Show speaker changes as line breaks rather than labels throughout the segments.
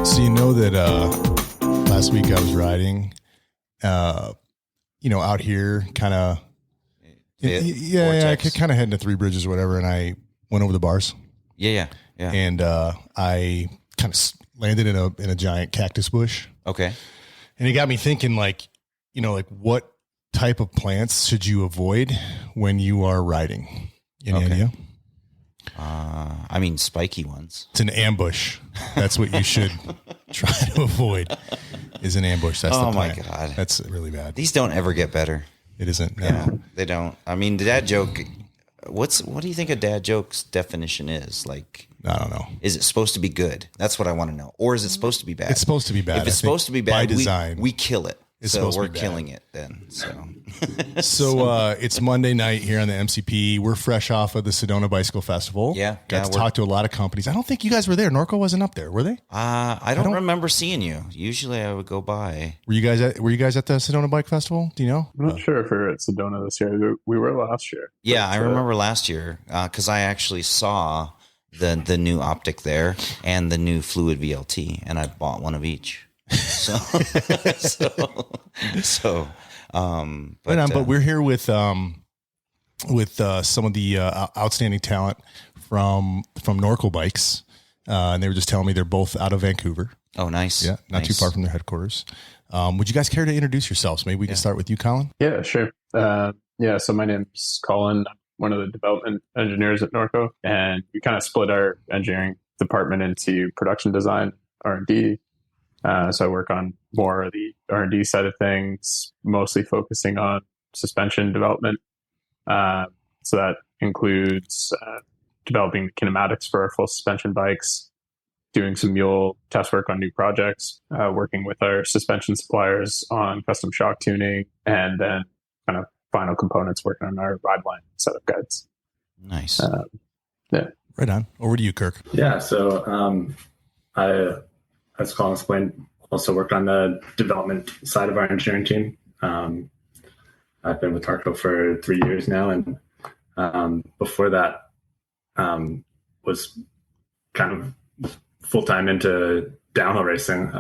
So you know that last week I was riding, out here, kind of, I could kind of head into Three Bridges or whatever, and I went over the bars.
Yeah.
And I kind of landed in a giant cactus bush.
Okay.
And it got me thinking, what type of plants should you avoid when you are riding? Any idea?
Spiky ones.
It's an ambush. That's what you should try to avoid. Is an ambush. That's the plant.
My God,
that's really bad.
These don't ever get better.
It isn't. No.
Yeah, they don't. I mean, the dad joke. What do you think a dad joke's definition is? Like,
I don't know.
Is it supposed to be good? That's what I want to know. Or is it supposed to be bad?
It's supposed to be bad.
If it's supposed to be bad,
by design,
we kill it.
It's
so
we're
killing it then. So,
it's Monday night here on the MCP. We're fresh off of the Sedona Bicycle Festival. Got to talk to a lot of companies. I don't think you guys were there. Norco wasn't up there, were they?
I don't remember seeing you. Usually I would go by.
Were you guys at the Sedona Bike Festival? Do you know?
I'm not sure if we're at Sedona this year. We were last year.
Yeah, I remember last year because I actually saw the new optic there and the new fluid VLT, and I bought one of each. But
we're here with some of the outstanding talent from Norco Bikes, and they were just telling me they're both out of Vancouver.
Oh, nice.
Yeah, not too far from their headquarters. Would you guys care to introduce yourselves? Maybe we can start with you, Colin.
Yeah, sure. So my name's Colin. I'm one of the development engineers at Norco, and we kind of split our engineering department into production design, R&D. So I work on more of the R&D side of things, mostly focusing on suspension development. So that includes developing the kinematics for our full suspension bikes, doing some mule test work on new projects, working with our suspension suppliers on custom shock tuning, and then kind of final components working on our RideAlign set of guides.
Nice.
Right on. Over to you, Kirk.
Yeah. So as Colin explained, also work on the development side of our engineering team. I've been with Norco for 3 years now, and before that was kind of full-time into downhill racing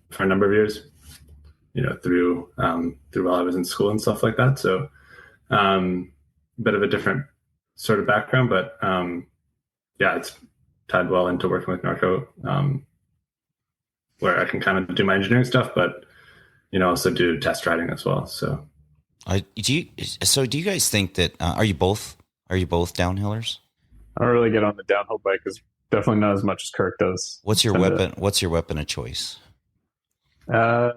for a number of years, through while I was in school and stuff like that. So a bit of a different sort of background, but it's tied well into working with Norco, where I can kind of do my engineering stuff, but also do test riding as well. So,
do you guys think that are you both downhillers?
I don't really get on the downhill bike, because definitely not as much as Kirk does.
What's your weapon? What's your weapon of choice?
A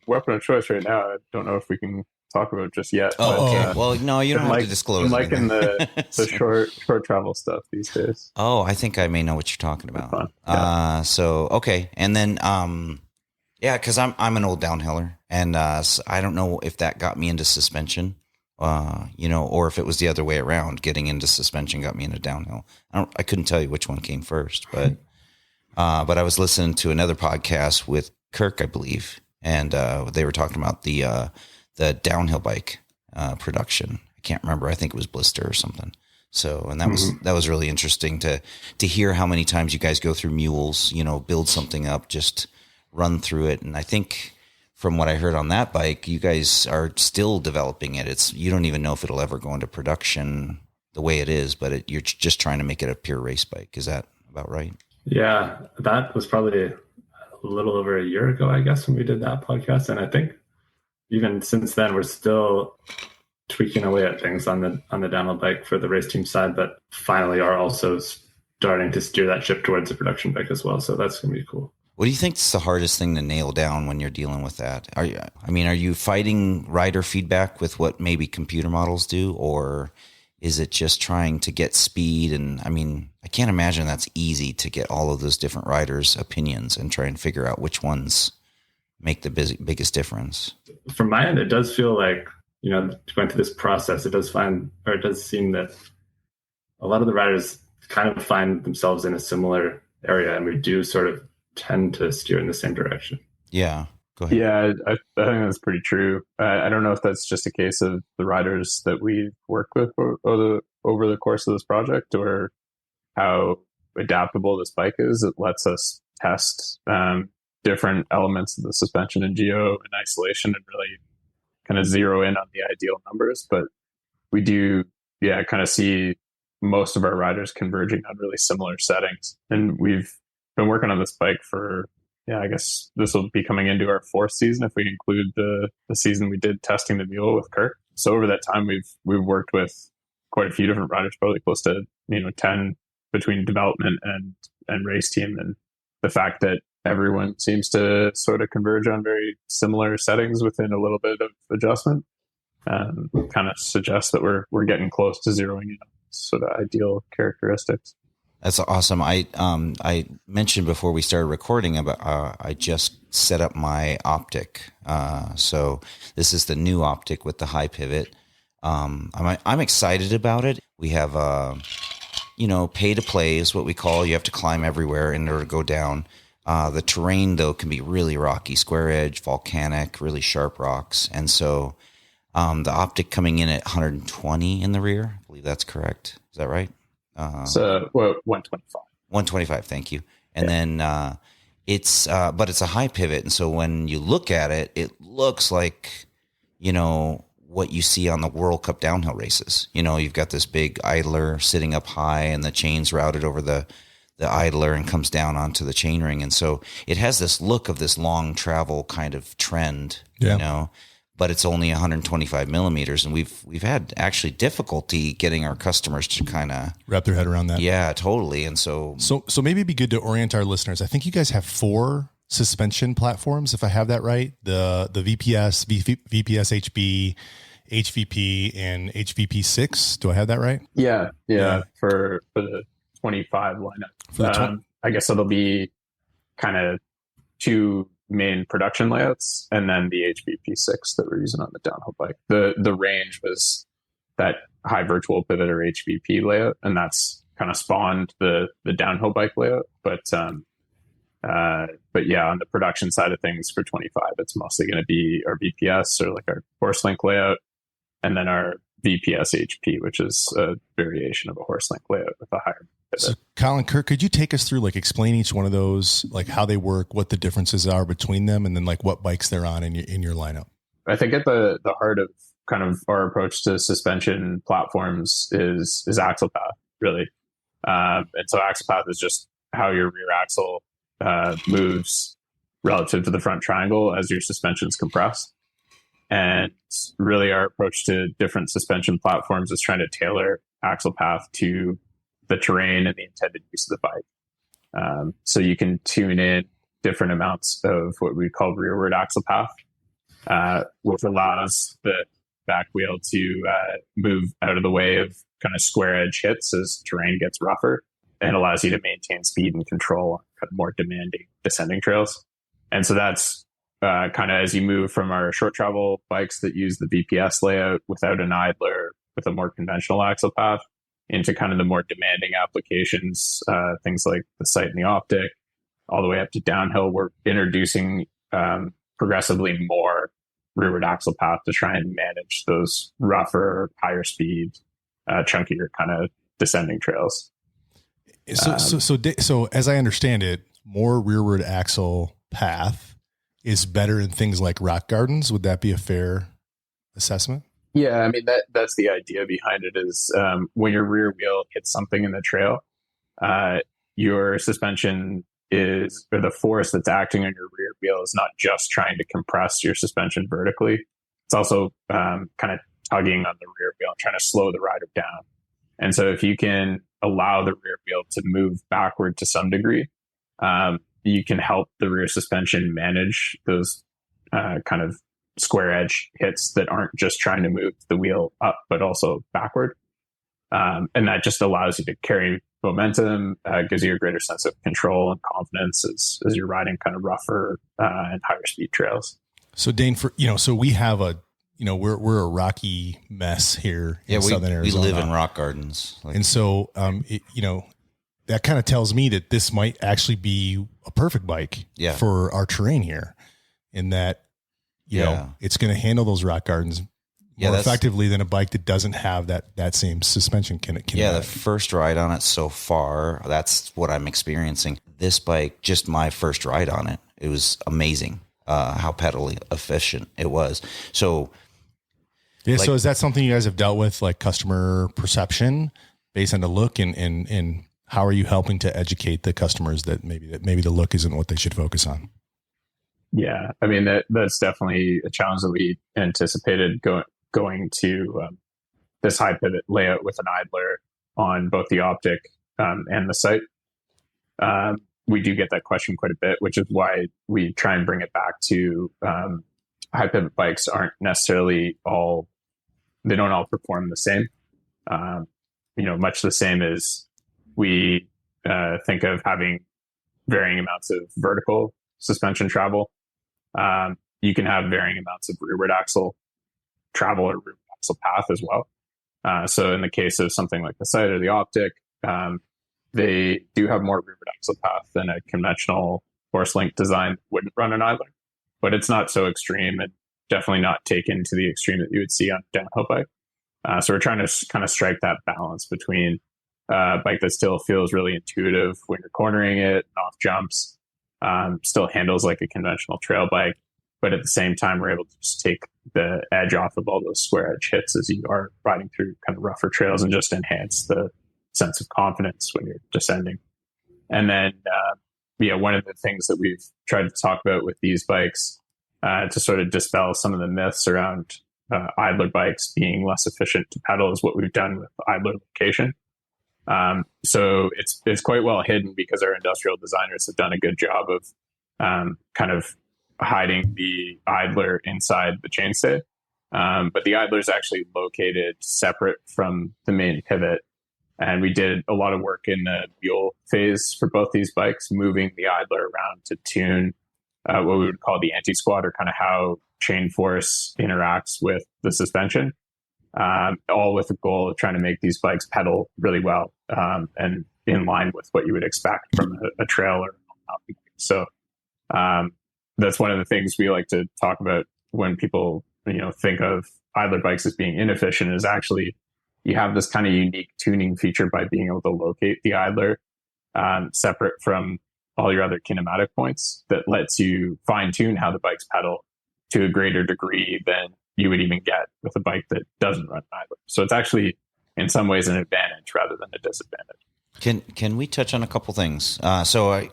weapon of choice right now, I don't know if we can talk about just yet.
Oh, okay. Well, no, you don't have to disclose.
I'm liking the short travel stuff these days.
Oh, I think I may know what you're talking about. So okay, and then because I'm an old downhiller, and so I don't know if that got me into suspension, or if it was the other way around. Getting into suspension got me into downhill. I couldn't tell you which one came first, but I was listening to another podcast with Kirk, I believe, and they were talking about the downhill bike production. I can't remember. I think it was Blister or something. So, and that was really interesting to hear how many times you guys go through mules, build something up, just run through it. And I think from what I heard on that bike, you guys are still developing it. You don't even know if it'll ever go into production the way it is, but you're just trying to make it a pure race bike. Is that about right?
Yeah, that was probably a little over a year ago, I guess, when we did that podcast. And I think even since then, we're still tweaking away at things on the downhill bike for the race team side, but finally are also starting to steer that ship towards a production bike as well. So that's going to be cool.
What do you think is the hardest thing to nail down when you're dealing with that? Are you fighting rider feedback with what maybe computer models do, or is it just trying to get speed? And I can't imagine that's easy to get all of those different riders' opinions and try and figure out which ones make the biggest difference.
From my end, it does feel like, going through this process, it does seem that a lot of the riders kind of find themselves in a similar area, and we do sort of tend to steer in the same direction.
Yeah. Go ahead.
Yeah, I think that's pretty true. I don't know if that's just a case of the riders that we worked with over the course of this project, or how adaptable this bike is. It lets us test different elements of the suspension and geo and isolation and really kind of zero in on the ideal numbers. But we do, kind of see most of our riders converging on really similar settings. And we've been working on this bike for, I guess this will be coming into our 4th season if we include the season we did testing the mule with Kirk. So over that time, we've worked with quite a few different riders, probably close to 10 between development and race team. And the fact that everyone seems to sort of converge on very similar settings within a little bit of adjustment kind of suggests that we're getting close to zeroing in on sort of ideal characteristics.
That's awesome. I mentioned before we started recording about I just set up my optic. So this is the new optic with the high pivot. I'm excited about it. We have pay to play is what we call. You have to climb everywhere in order to go down. The terrain though can be really rocky, square edge, volcanic, really sharp rocks, and so the optic coming in at 120 in the rear. I believe that's correct. Is that right?
So 125.
125, thank you. And then it's but it's a high pivot, and so when you look at it, it looks like what you see on the World Cup downhill races. You've got this big idler sitting up high, and the chain's routed over the idler and comes down onto the chain ring, and so it has this look of this long travel kind of trend. But it's only 125 millimeters, and we've had actually difficulty getting our customers to kind of
wrap their head around that.
Yeah, totally. And so
maybe it'd be good to orient our listeners. I think you guys have 4 suspension platforms, if I have that right. The VPS, VPS HB, HVP, and HVP 6. Do I have that right?
Yeah. For the 25 lineup. I guess it'll be kind of 2 main production layouts, and then the HVP6 that we're using on the downhill bike. The range was that high virtual pivot or HVP layout, and that's kind of spawned the downhill bike layout. But yeah, on the production side of things for 25, it's mostly going to be our VPS or like our horse link layout, and then our VPS HP, which is a variation of a horse link layout with a higher pivot.
So Colin, Kirk, could you take us through, like, explain each one of those, like how they work, what the differences are between them, and then like what bikes they're on in your lineup?
I think at the heart of kind of our approach to suspension platforms is axle path, really. And so axle path is just how your rear axle moves relative to the front triangle as your suspension's compressed. And really our approach to different suspension platforms is trying to tailor axle path to the terrain and the intended use of the bike. So you can tune in different amounts of what we call rearward axle path, which allows the back wheel to move out of the way of kind of square edge hits as terrain gets rougher, and allows you to maintain speed and control on kind of more demanding descending trails. And so that's kind of as you move from our short travel bikes that use the VPS layout without an idler with a more conventional axle path into kind of the more demanding applications, things like the sight and the optic, all the way up to downhill. We're introducing progressively more rearward axle path to try and manage those rougher, higher speed, chunkier kind of descending trails.
So as I understand it, more rearward axle path is better in things like rock gardens. Would that be a fair assessment?
Yeah, I mean, that's the idea behind it is when your rear wheel hits something in the trail, your suspension or the force that's acting on your rear wheel is not just trying to compress your suspension vertically. It's also kind of tugging on the rear wheel and trying to slow the rider down. And so if you can allow the rear wheel to move backward to some degree, you can help the rear suspension manage those kind of square edge hits that aren't just trying to move the wheel up, but also backward. And that just allows you to carry momentum, gives you a greater sense of control and confidence as you're riding kind of rougher and higher speed trails.
So Dane, so we have we're a rocky mess here in Southern Arizona.
We live in rock gardens.
And so, that kind of tells me that this might actually be a perfect bike for our terrain here, in that, you know, it's going to handle those rock gardens more effectively than a bike that doesn't have that same suspension kinematic.
Yeah, the first ride on it so far, that's what I'm experiencing. This bike, just my first ride on it, it was amazing how pedal efficient it was. So,
yeah. So is that something you guys have dealt with, like customer perception based on the look, and how are you helping to educate the customers that maybe the look isn't what they should focus on?
Yeah, I mean that's definitely a challenge that we anticipated going to this high pivot layout with an idler on both the optic and the sight. We do get that question quite a bit, which is why we try and bring it back to high pivot bikes aren't necessarily they don't all perform the same. Much the same as we think of having varying amounts of vertical suspension travel. You can have varying amounts of rearward axle travel or rearward axle path as well. So in the case of something like the sight or the optic, they do have more rearward axle path than a conventional force link design wouldn't run an idler, but it's not so extreme and definitely not taken to the extreme that you would see on a downhill bike. So we're trying to kind of strike that balance between a bike that still feels really intuitive when you're cornering it, off jumps, still handles like a conventional trail bike, but at the same time, we're able to just take the edge off of all those square edge hits as you are riding through kind of rougher trails and just enhance the sense of confidence when you're descending. And then, one of the things that we've tried to talk about with these bikes to sort of dispel some of the myths around idler bikes being less efficient to pedal is what we've done with idler location. So it's quite well hidden because our industrial designers have done a good job of kind of hiding the idler inside the chainstay. But the idler is actually located separate from the main pivot. And we did a lot of work in the mule phase for both these bikes, moving the idler around to tune what we would call the anti-squat, or kind of how chain force interacts with the suspension, all with the goal of trying to make these bikes pedal really well and in line with what you would expect from a trail or mountain bike. So that's one of the things we like to talk about when people think of idler bikes as being inefficient, is actually you have this kind of unique tuning feature by being able to locate the idler separate from all your other kinematic points that lets you fine tune how the bikes pedal to a greater degree than you would even get with a bike that doesn't run idler. So it's actually in some ways an advantage rather than a disadvantage.
Can we touch on a couple things? So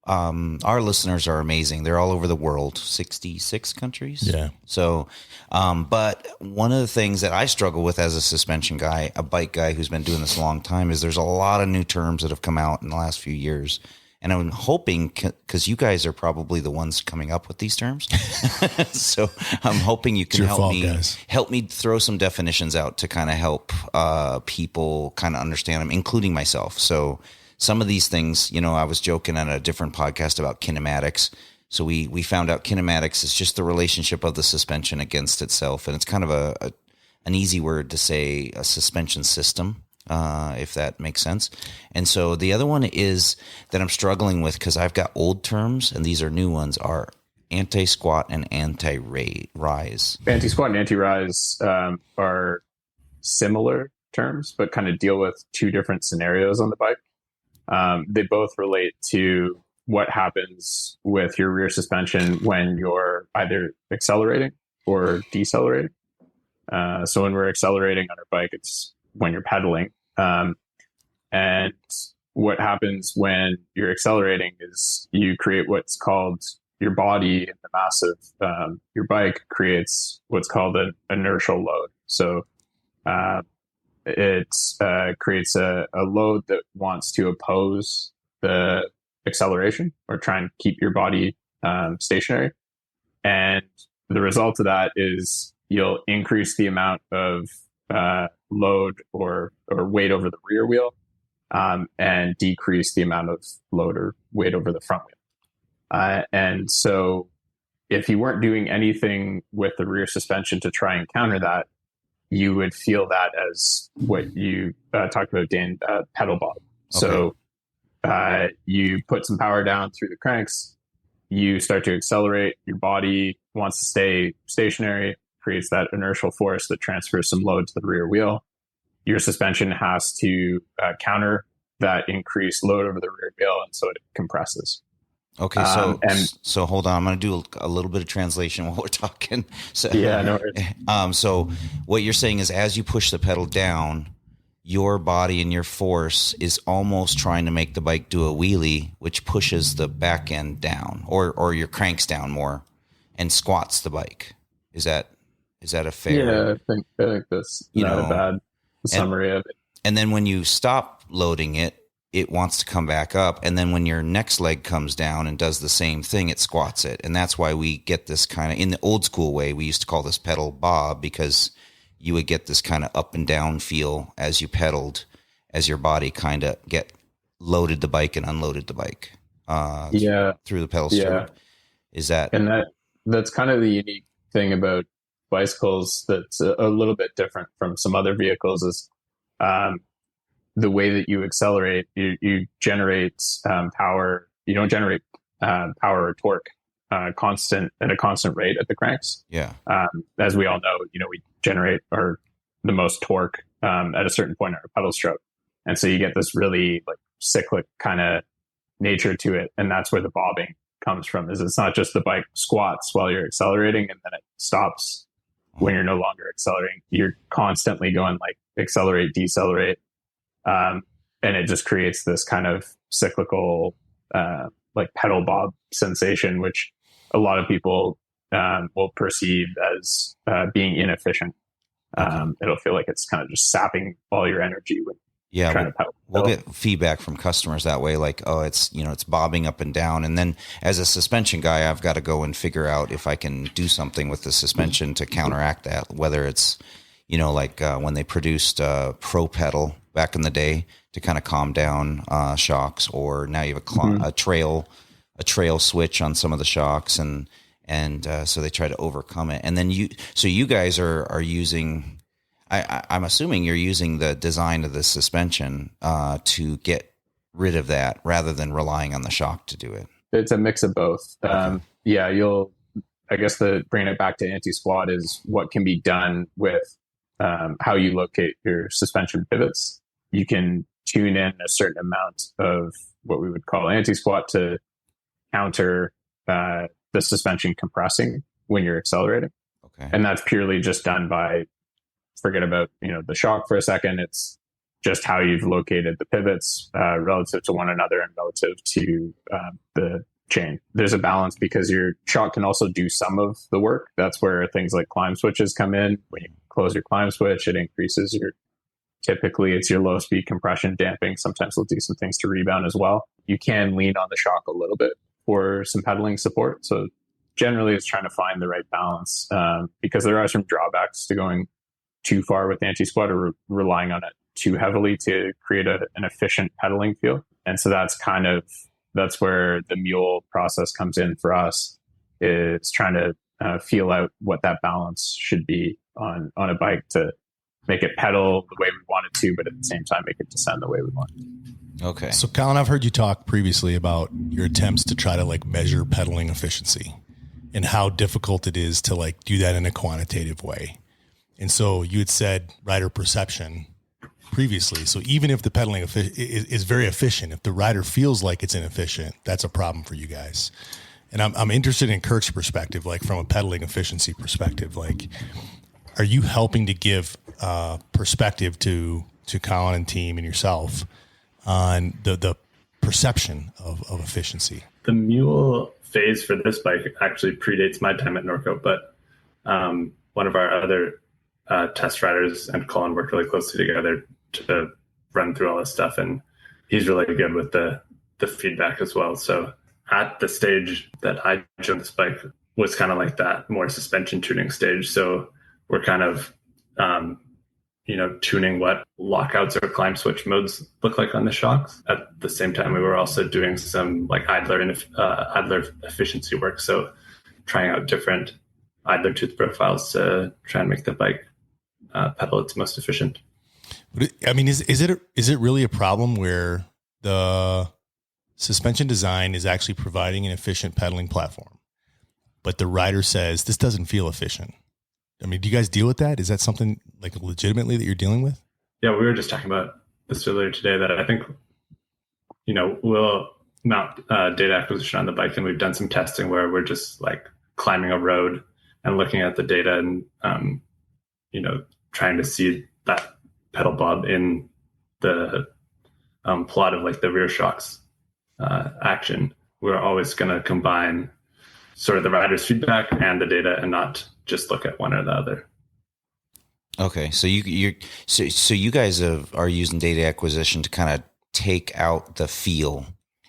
our listeners are amazing. They're all over the world, 66 countries.
Yeah.
So, but one of the things that I struggle with as a suspension guy, a bike guy who's been doing this a long time, is there's a lot of new terms that have come out in the last few years. And I'm hoping, because you guys are probably the ones coming up with these terms, so I'm hoping you can help me throw some definitions out to kind of help people kind of understand them, including myself. So some of these things, I was joking on a different podcast about kinematics. So we found out kinematics is just the relationship of the suspension against itself, and it's kind of an easy word to say, a suspension system. If that makes sense. And so the other one is that I'm struggling with, because I've got old terms and these are new ones, are anti-squat and anti-rise.
Anti-squat and anti-rise are similar terms, but kind of deal with two different scenarios on the bike. They both relate to what happens with your rear suspension when you're either accelerating or decelerating. So when we're accelerating on our bike, it's when you're pedaling. And what happens when you're accelerating is you create what's called, your body and the mass of your bike creates what's called an inertial load. So it creates a load that wants to oppose the acceleration or try and keep your body stationary. And the result of that is you'll increase the amount of load or weight over the rear wheel and decrease the amount of load or weight over the front wheel. And so if you weren't doing anything with the rear suspension to try and counter that, you would feel that as what you talked about, Dan, pedal bottom. Okay. So you put some power down through the cranks, you start to accelerate, your body wants to stay stationary. creates that inertial force that transfers some load to the rear wheel. Your suspension has to counter that increased load over the rear wheel, and so it compresses.
Okay, so hold on. I'm going to do a little bit of translation while we're talking. So,
yeah, no worries.
So what you're saying is, as you push the pedal down, your body and your force is almost trying to make the bike do a wheelie, which pushes the back end down, or your cranks down more, and squats the bike. Is that a fair?
Yeah, I think that's not a bad summary of it.
And then when you stop loading it, it wants to come back up. And then when your next leg comes down and does the same thing, it squats it. And that's why we get this kind of, in the old school way, we used to call this pedal bob, because you would get this kind of up and down feel as you pedaled, as your body kind of loaded the bike and unloaded the bike through the pedal stroke. Is that?
And that's kind of the unique thing about bicycles that's a little bit different from some other vehicles is the way that you accelerate, you generate power. You don't generate power or torque at a constant rate at the cranks.
Yeah.
As we all know, we generate the most torque at a certain point in our pedal stroke, and so you get this really like cyclic kind of nature to it, and that's where the bobbing comes from. Is it's not just the bike squats while you're accelerating and then it stops when you're no longer accelerating. You're constantly going like accelerate, decelerate, and it just creates this kind of cyclical like pedal bob sensation, which a lot of people will perceive as being inefficient. It'll feel like it's kind of just sapping all your energy when trying to pedal.
We'll get feedback from customers that way, like, oh, it's bobbing up and down. And then as a suspension guy, I've got to go and figure out if I can do something with the suspension to counteract that, whether it's, like when they produced Pro Pedal back in the day to kind of calm down shocks, or now you have a trail switch on some of the shocks, and so they try to overcome it. And then you guys are using, I'm assuming you're using the design of the suspension to get rid of that rather than relying on the shock to do it.
It's a mix of both. Okay. I guess bringing it back to anti-squat is what can be done with how you locate your suspension pivots. You can tune in a certain amount of what we would call anti-squat to counter the suspension compressing when you're accelerating.
Okay.
And that's purely just done by, forget about, the shock for a second. It's just how you've located the pivots relative to one another and relative to the chain. There's a balance because your shock can also do some of the work. That's where things like climb switches come in. When you close your climb switch, it increases typically it's your low speed compression damping. Sometimes it'll do some things to rebound as well. You can lean on the shock a little bit for some pedaling support. So generally it's trying to find the right balance because there are some drawbacks to going too far with anti-squat or relying on it too heavily to create an efficient pedaling feel. And so that's where the mule process comes in for us, is trying to feel out what that balance should be on a bike to make it pedal the way we want it to, but at the same time make it descend the way we want it.
Okay.
So Colin, I've heard you talk previously about your attempts to try to measure pedaling efficiency and how difficult it is to do that in a quantitative way. And so you had said rider perception previously. So even if the pedaling is very efficient, if the rider feels like it's inefficient, that's a problem for you guys. And I'm interested in Kirk's perspective, from a pedaling efficiency perspective. Are you helping to give perspective to Colin and team and yourself on the perception of efficiency?
The mule phase for this bike actually predates my time at Norco, but one of our other test riders and Colin worked really closely together to run through all this stuff, and he's really good with the feedback as well. So at the stage that I joined this bike was kind of like that more suspension tuning stage. So we're kind of tuning what lockouts or climb switch modes look like on the shocks. At the same time, we were also doing some idler efficiency work. So trying out different idler tooth profiles to try and make the bike pedal its most efficient.
I mean, is it really a problem where the suspension design is actually providing an efficient pedaling platform, but the rider says this doesn't feel efficient? I mean, do you guys deal with that? Is that something like legitimately that you're dealing with?
Yeah, we were just talking about this earlier today that I think, we'll mount data acquisition on the bike, and we've done some testing where we're just like climbing a road and looking at the data and, trying to see that pedal bob in the plot of like the rear shocks action. We're always going to combine sort of the rider's feedback and the data and not just look at one or the other.
Okay, so you guys are using data acquisition to kind of take out the feel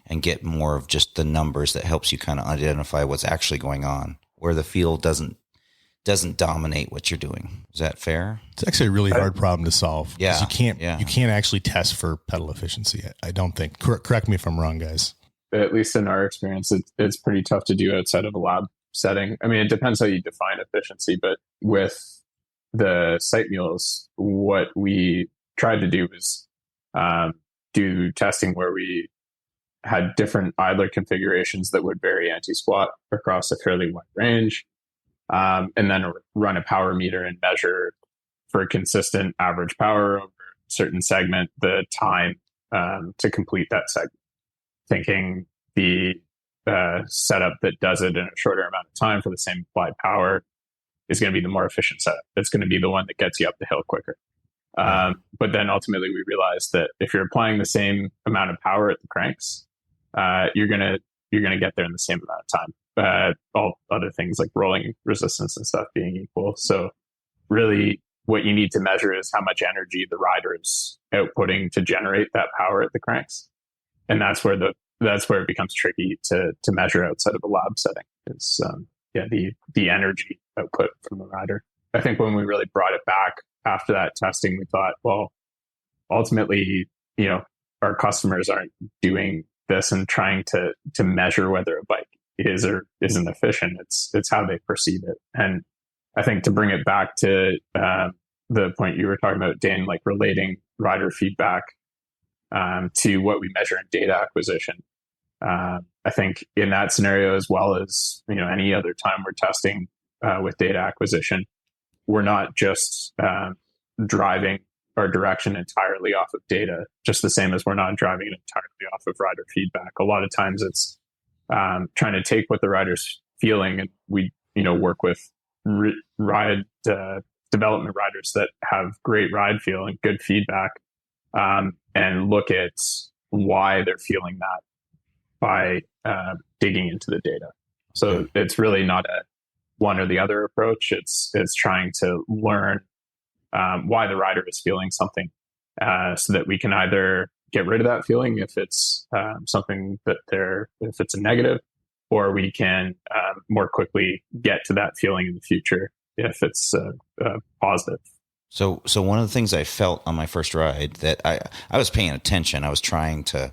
and get more of just the numbers that helps you kind of identify what's actually going on, where the feel doesn't dominate what you're doing. Is that fair?
It's actually a really hard problem to solve.
Yeah,
you can't actually test for pedal efficiency. I don't think. Correct me if I'm wrong, guys.
At least in our experience, it's pretty tough to do outside of a lab setting. I mean, it depends how you define efficiency, but with the site mules, what we tried to do was do testing where we had different idler configurations that would vary anti-squat across a fairly wide range, and then run a power meter and measure for a consistent average power over a certain segment, the time to complete that segment. Thinking the setup that does it in a shorter amount of time for the same applied power is going to be the more efficient setup. It's going to be the one that gets you up the hill quicker. But then ultimately we realized that if you're applying the same amount of power at the cranks, you're going to get there in the same amount of time. All other things like rolling resistance and stuff being equal. So really what you need to measure is how much energy the rider is outputting to generate that power at the cranks. And that's where it becomes tricky to measure outside of a lab setting. Is the energy output from the rider. I think when we really brought it back after that testing, we thought, well, ultimately, our customers aren't doing this and trying to measure whether a bike is or isn't efficient. It's how they perceive it. And I think to bring it back to the point you were talking about, Dane, like relating rider feedback to what we measure in data acquisition. I think in that scenario, as well as any other time we're testing with data acquisition, we're not just driving our direction entirely off of data, just the same as we're not driving it entirely off of rider feedback. A lot of times it's trying to take what the rider's feeling, and we work with ride development riders that have great ride feel and good feedback, and look at why they're feeling that by digging into the data. So it's really not a one or the other approach. It's trying to learn why the rider is feeling something, so that we can either get rid of that feeling if it's something that if it's a negative, or we can more quickly get to that feeling in the future if it's positive.
So one of the things I felt on my first ride that I was paying attention. I was trying to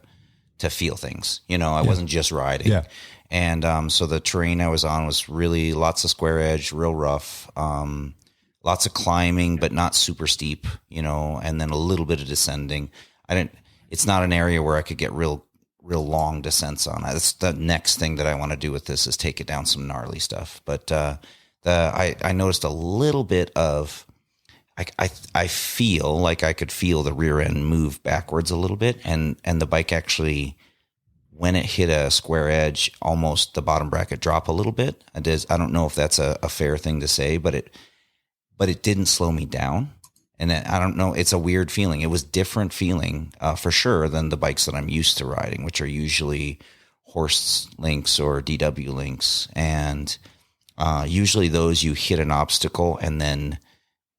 feel things, I wasn't just riding.
Yeah.
And so the terrain I was on was really lots of square edge, real rough, lots of climbing, but not super steep, and then a little bit of descending. It's not an area where I could get real long descents on. That's the next thing that I want to do with this, is take it down some gnarly stuff. But I noticed a little bit of, I feel like I could feel the rear end move backwards a little bit, and the bike actually, when it hit a square edge, almost the bottom bracket drop a little bit. I don't know if that's a fair thing to say, but it didn't slow me down. And I don't know, it's a weird feeling. It was different feeling for sure than the bikes that I'm used to riding, which are usually horse links or DW links. And usually those, you hit an obstacle and then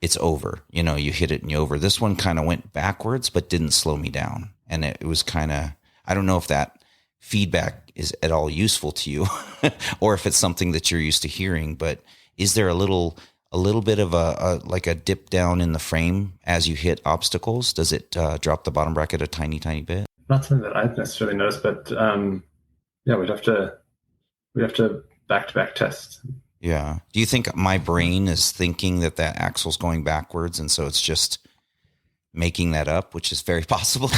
it's over. You hit it and you're over. This one kind of went backwards, but didn't slow me down. And it was kind of, I don't know if that feedback is at all useful to you or if it's something that you're used to hearing, but is there a little bit of a dip down in the frame as you hit obstacles? Does it drop the bottom bracket a tiny bit?
Not something that I've necessarily noticed, but we'd have to back-to-back test.
Yeah. Do you think my brain is thinking that axle's going backwards, and so it's just making that up, which is very possible?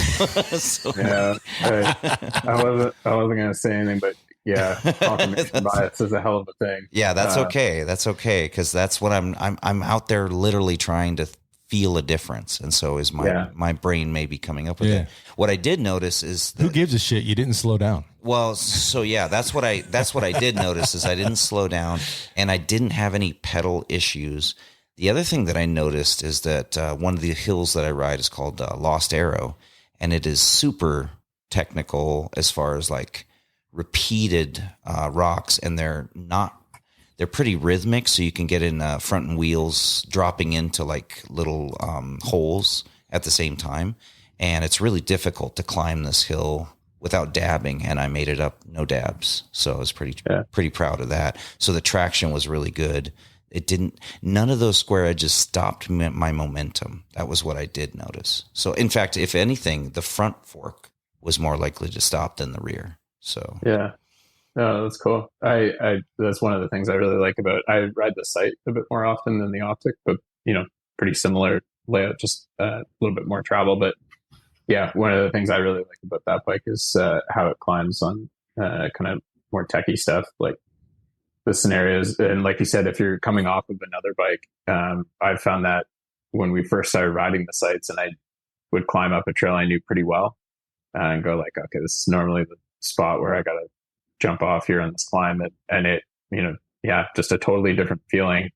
Yeah. I wasn't going to say anything, but Yeah, confirmation bias is a hell of a thing.
Yeah, that's okay. That's okay, because that's what I'm out there literally trying to feel a difference, and so is my brain maybe coming up with it. What I did notice is
who gives a shit? You didn't slow down.
Well, so yeah, that's what I did notice is I didn't slow down, and I didn't have any pedal issues. The other thing that I noticed is that one of the hills that I ride is called Lost Arrow, and it is super technical as far as like repeated rocks, and they're pretty rhythmic, so you can get in front and wheels dropping into like little holes at the same time, and it's really difficult to climb this hill without dabbing, and I made it up no dabs, so I was pretty proud of that. So the traction was really good. None of those square edges stopped my momentum. That was what I did notice. So in fact, if anything, the front fork was more likely to stop than the rear. So
yeah, no, that's cool. I that's one of the things I really like about. I ride the Sight a bit more often than the Optic, but pretty similar layout, just a little bit more travel. But yeah, one of the things I really like about that bike is how it climbs on kind of more techie stuff, like the scenarios. And like you said, if you're coming off of another bike, I found that when we first started riding the Sights, and I would climb up a trail I knew pretty well, and go like, okay, this is normally the spot where I got to jump off here on this climb. And it, just a totally different feeling,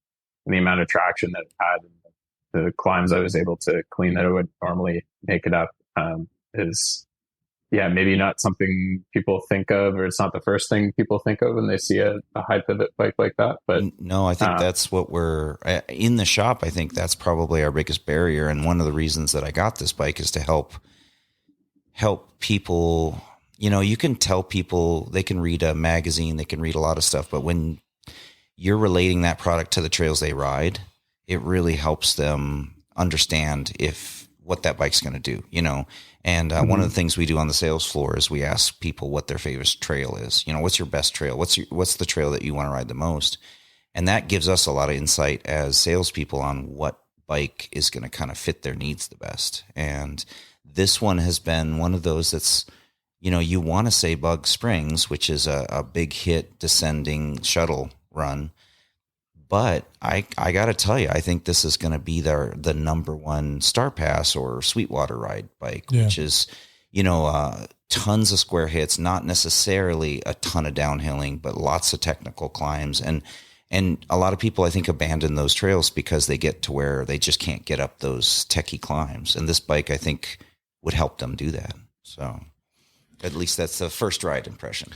and the amount of traction that it had, and the climbs I was able to clean that I would normally make it up, is, maybe not something people think of, or it's not the first thing people think of when they see a high pivot bike like that. But
no, I think that's what we're in the shop. I think that's probably our biggest barrier. And one of the reasons that I got this bike is to help people. You can tell people, they can read a magazine, they can read a lot of stuff, but when you're relating that product to the trails they ride, it really helps them understand what that bike's going to do, And one of the things we do on the sales floor is we ask people what their favorite trail is. What's your best trail? What's the trail that you want to ride the most? And that gives us a lot of insight as salespeople on what bike is going to kind of fit their needs the best. And this one has been one of those that's, you want to say Bug Springs, which is a big hit descending shuttle run. But I got to tell you, I think this is going to be the number one Star Pass or Sweetwater ride bike, which is, tons of square hits, not necessarily a ton of downhilling, but lots of technical climbs. And a lot of people, I think, abandon those trails because they get to where they just can't get up those techie climbs. And this bike, I think, would help them do that. So at least that's the first ride impression.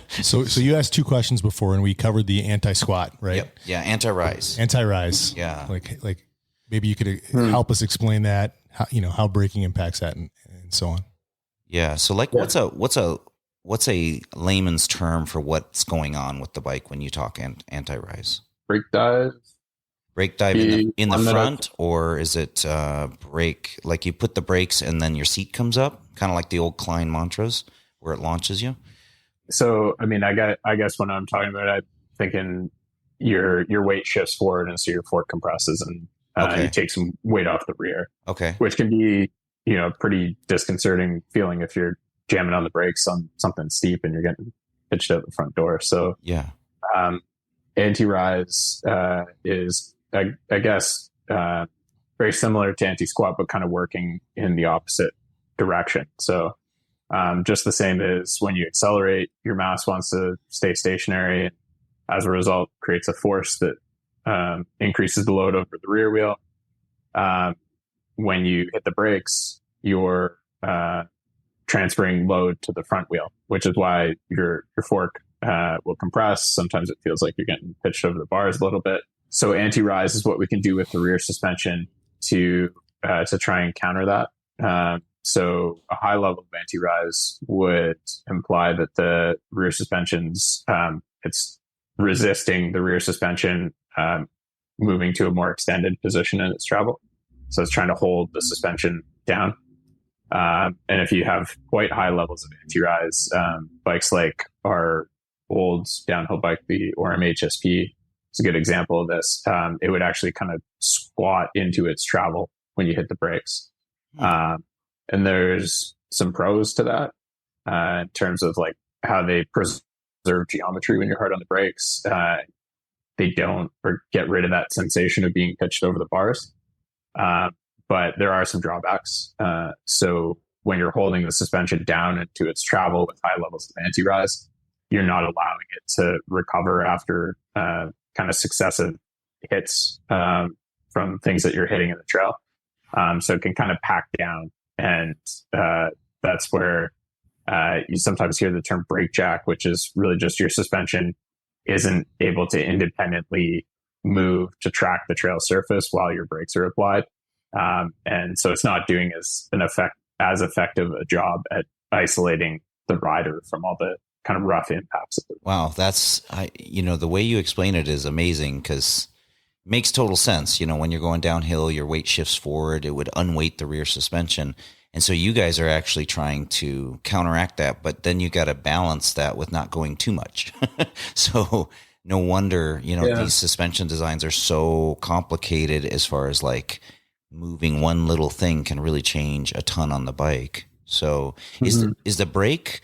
So you asked two questions before, and we covered the anti-squat, right?
Yep. Yeah, anti-rise.
Anti-rise.
Yeah.
Like maybe you could help us explain that, how braking impacts that, and so on.
Yeah. So what's a layman's term for what's going on with the bike when you talk anti-rise?
Brake dive.
Brake dive in the front, or is it brake? Like you put the brakes and then your seat comes up, kind of like the old Klein Mantras, where it launches you.
So, I mean, I guess when I'm talking about it, I'm thinking your weight shifts forward, and so your fork compresses, and you take some weight off the rear. Okay, which can be pretty disconcerting feeling if you're jamming on the brakes on something steep and you're getting pitched out the front door. So yeah, anti-rise is I guess very similar to anti-squat, but kind of working in the opposite direction. So just the same as when you accelerate, your mass wants to stay stationary, and as a result creates a force that increases the load over the rear wheel. When you hit the brakes, you're transferring load to the front wheel, which is why your fork will compress. Sometimes it feels like you're getting pitched over the bars a little bit. So anti-rise is what we can do with the rear suspension to try and counter that. So a high level of anti-rise would imply that the rear suspension's it's resisting the rear suspension moving to a more extended position in its travel. So it's trying to hold the suspension down. And if you have quite high levels of anti-rise, bikes like our old downhill bike, the Orem HSP, is a good example of this. It would actually kind of squat into its travel when you hit the brakes. And there's some pros to that in terms of like how they preserve preserve geometry when you're hard on the brakes. They don't or get rid of that sensation of being pitched over the bars. But there are some drawbacks. So when you're holding the suspension down into its travel with high levels of anti-rise, you're not allowing it to recover after kind of successive hits from things that you're hitting in the trail. So it can kind of pack down. And that's where you sometimes hear the term brake jack, which is really just your suspension isn't able to independently move to track the trail surface while your brakes are applied. And so it's not doing as effective a job at isolating the rider from all the kind of rough impacts.
Wow. The way you explain it is amazing, because it makes total sense. When you're going downhill, your weight shifts forward, it would unweight the rear suspension. And so you guys are actually trying to counteract that, but then you got to balance that with not going too much. So no wonder, these suspension designs are so complicated as far as like moving one little thing can really change a ton on the bike. So is the brake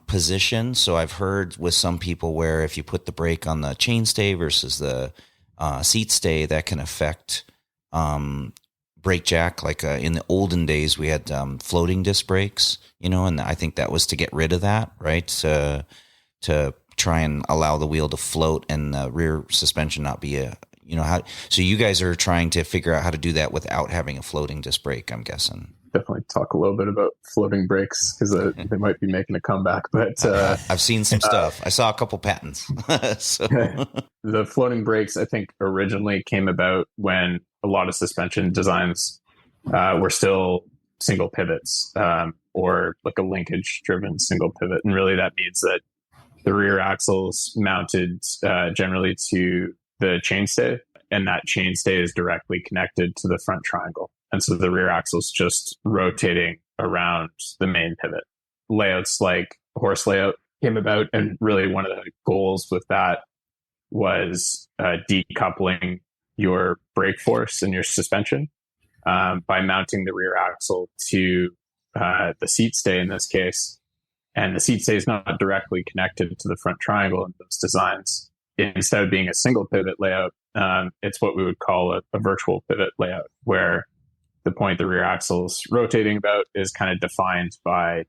position? So I've heard with some people where if you put the brake on the chainstay versus the seat stay, that can affect brake jack. Like in the olden days, we had floating disc brakes, and I think that was to get rid of that, right? To try and allow the wheel to float and the rear suspension not be so you guys are trying to figure out how to do that without having a floating disc brake, I'm guessing.
Definitely talk a little bit about floating brakes, because they might be making a comeback. But
I've seen some stuff. I saw a couple patents. So.
The floating brakes, I think, originally came about when a lot of suspension designs were still single pivots, or like a linkage-driven single pivot. And really that means that the rear axle's mounted generally to the chainstay, and that chainstay is directly connected to the front triangle. And so the rear axle's just rotating around the main pivot. Layouts like horse layout came about, and really one of the goals with that was decoupling your brake force and your suspension by mounting the rear axle to the seat stay in this case. And the seat stay is not directly connected to the front triangle in those designs. Instead of being a single pivot layout, it's what we would call a virtual pivot layout, where the point the rear axle is rotating about is kind of defined by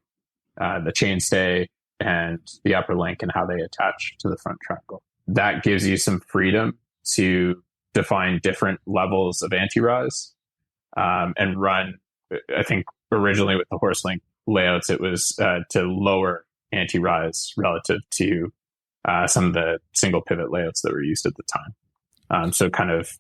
the chainstay and the upper link and how they attach to the front triangle. That gives you some freedom to define different levels of anti-rise and run. I think originally with the horse link layouts, it was to lower anti-rise relative to some of the single pivot layouts that were used at the time. So kind of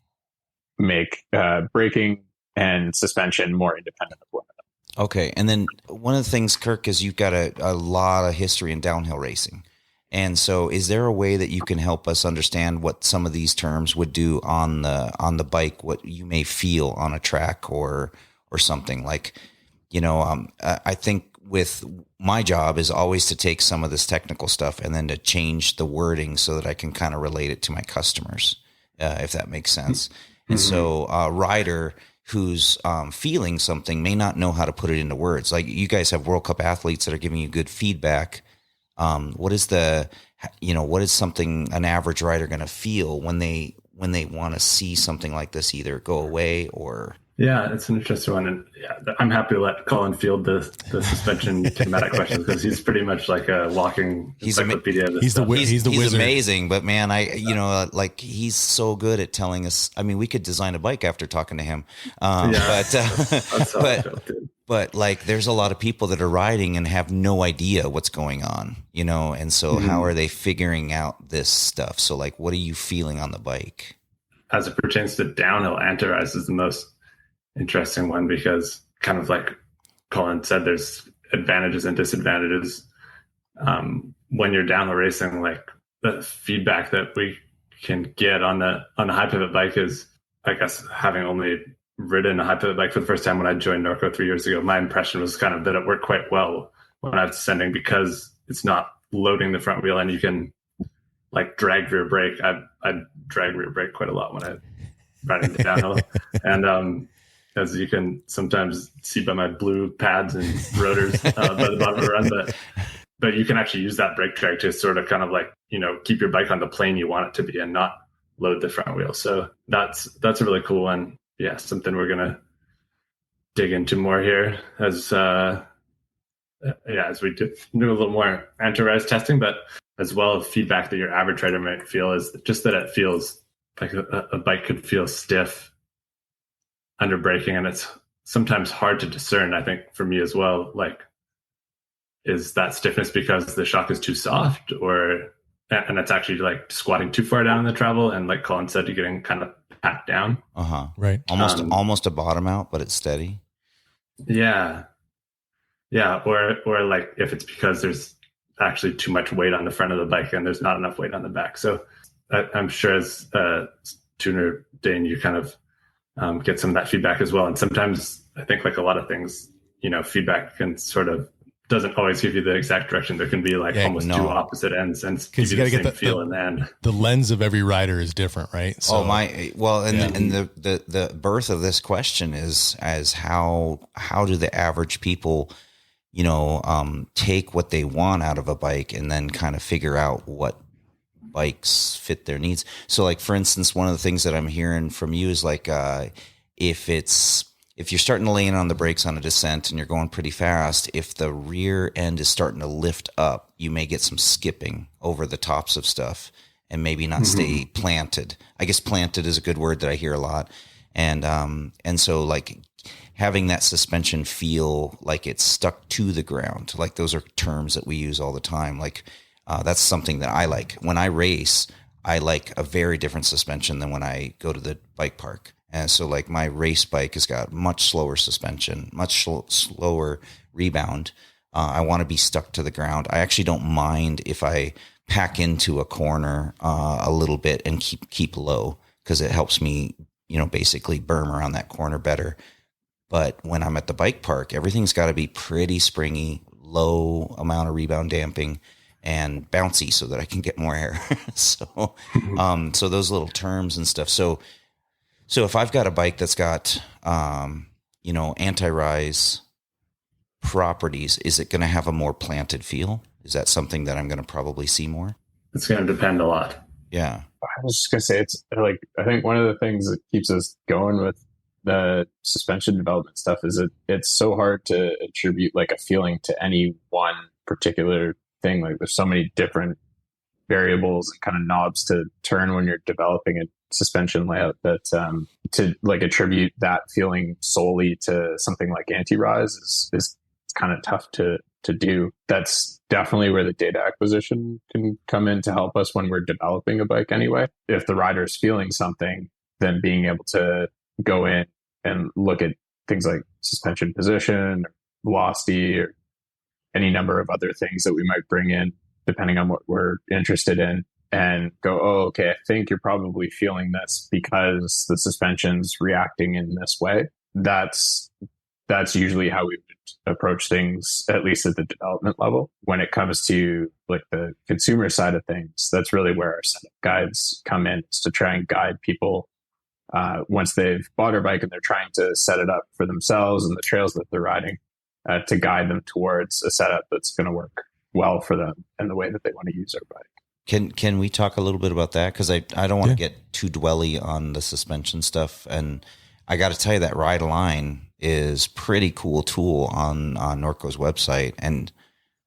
make braking and suspension more independent of one another.
Okay. And then one of the things, Kirk, is you've got a lot of history in downhill racing. And so is there a way that you can help us understand what some of these terms would do on the bike, what you may feel on a track or something like, I think with my job is always to take some of this technical stuff and then to change the wording so that I can kind of relate it to my customers, if that makes sense. Mm-hmm. And so a rider who's feeling something may not know how to put it into words. Like you guys have World Cup athletes that are giving you good feedback. What is something an average rider going to feel when they want to see something like this either go away or?
Yeah, it's an interesting one. And I'm happy to let Colin field the suspension kinematic questions, because he's pretty much like a walking encyclopedia.
He's the wizard.
He's amazing, but man, he's so good at telling us. I mean, we could design a bike after talking to him. But like, there's a lot of people that are riding and have no idea what's going on, and so how are they figuring out this stuff? So like, what are you feeling on the bike?
As it pertains to downhill, anti-rise is the most interesting one, because kind of like Colin said, there's advantages and disadvantages. When you're downhill racing, like the feedback that we can get on the high pivot bike is, I guess, having only ridden a high pivot bike for the first time when I joined Norco 3 years ago, my impression was kind of that it worked quite well when I was descending, because it's not loading the front wheel and you can like drag rear brake. I drag rear brake quite a lot when I riding downhill. And as you can sometimes see by my blue pads and rotors by the bottom of the run, but but you can actually use that brake drag to sort of kind of like, keep your bike on the plane you want it to be and not load the front wheel. So that's a really cool one. Yeah, something we're going to dig into more here as we do a little more anti-rise testing, but as well, feedback that your average rider might feel is just that it feels like a bike could feel stiff under braking, and it's sometimes hard to discern, I think, for me as well. Like, is that stiffness because the shock is too soft, and it's actually like squatting too far down in the travel, and like Colin said, you're getting kind of packed down.
Right.
Almost a bottom out, but it's steady.
Yeah. Or like if it's because there's actually too much weight on the front of the bike and there's not enough weight on the back. So I'm sure as a tuner, Dane, you kind of get some of that feedback as well. And sometimes I think, like a lot of things, feedback can sort of doesn't always give you the exact direction. There can be like almost two opposite ends, and give you the same feel in the end.
The lens of every rider is different, right?
So, the birth of this question is as how do the average people, take what they want out of a bike and then kind of figure out what bikes fit their needs. So like, for instance, one of the things that I'm hearing from you is like, if you're starting to lay in on the brakes on a descent and you're going pretty fast, if the rear end is starting to lift up, you may get some skipping over the tops of stuff and maybe not stay planted. I guess planted is a good word that I hear a lot. And so like having that suspension feel like it's stuck to the ground, like those are terms that we use all the time. Like that's something that I like. When I race, I like a very different suspension than when I go to the bike park. And so like my race bike has got much slower suspension, much slower rebound. I want to be stuck to the ground. I actually don't mind if I pack into a corner a little bit and keep low, because it helps me, basically berm around that corner better. But when I'm at the bike park, everything's got to be pretty springy, low amount of rebound damping, and bouncy so that I can get more air. So those little terms and stuff. So if I've got a bike that's got, anti-rise properties, is it going to have a more planted feel? Is that something that I'm going to probably see more?
It's going to depend a lot.
Yeah.
I was just going to say, it's like, I think one of the things that keeps us going with the suspension development stuff is it's so hard to attribute like a feeling to any one particular thing. Like there's so many different variables and kind of knobs to turn when you're developing a suspension layout that to like attribute that feeling solely to something like anti-rise is kind of tough to do. That's definitely where the data acquisition can come in to help us when we're developing a bike anyway. If the rider is feeling something, then being able to go in and look at things like suspension position, velocity, or any number of other things that we might bring in depending on what we're interested in, and go, oh, okay, I think you're probably feeling this because the suspension's reacting in this way. That's usually how we would approach things, at least at the development level. When it comes to like the consumer side of things, that's really where our setup guides come in, is to try and guide people once they've bought their bike and they're trying to set it up for themselves and the trails that they're riding, to guide them towards a setup that's going to work well for them and the way that they want to use their bike.
Can we talk a little bit about that? Because I don't want to get too dwelly on the suspension stuff. And I got to tell you that RideAlign is pretty cool tool on Norco's website. And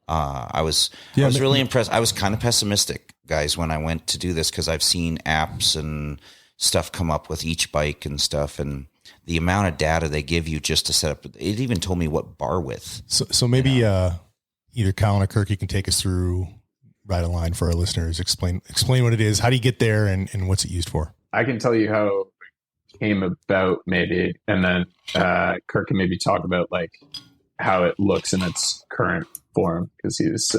I was really impressed. I was kind of pessimistic, guys, when I went to do this, because I've seen apps and stuff come up with each bike and stuff. And the amount of data they give you just to set up, it even told me what bar width.
So maybe either Colin or Kirk, you can take us through RideAlign for our listeners. Explain what it is. How do you get there, and what's it used for?
I can tell you how it came about, maybe, and then Kirk can maybe talk about like how it looks in its current form, because he's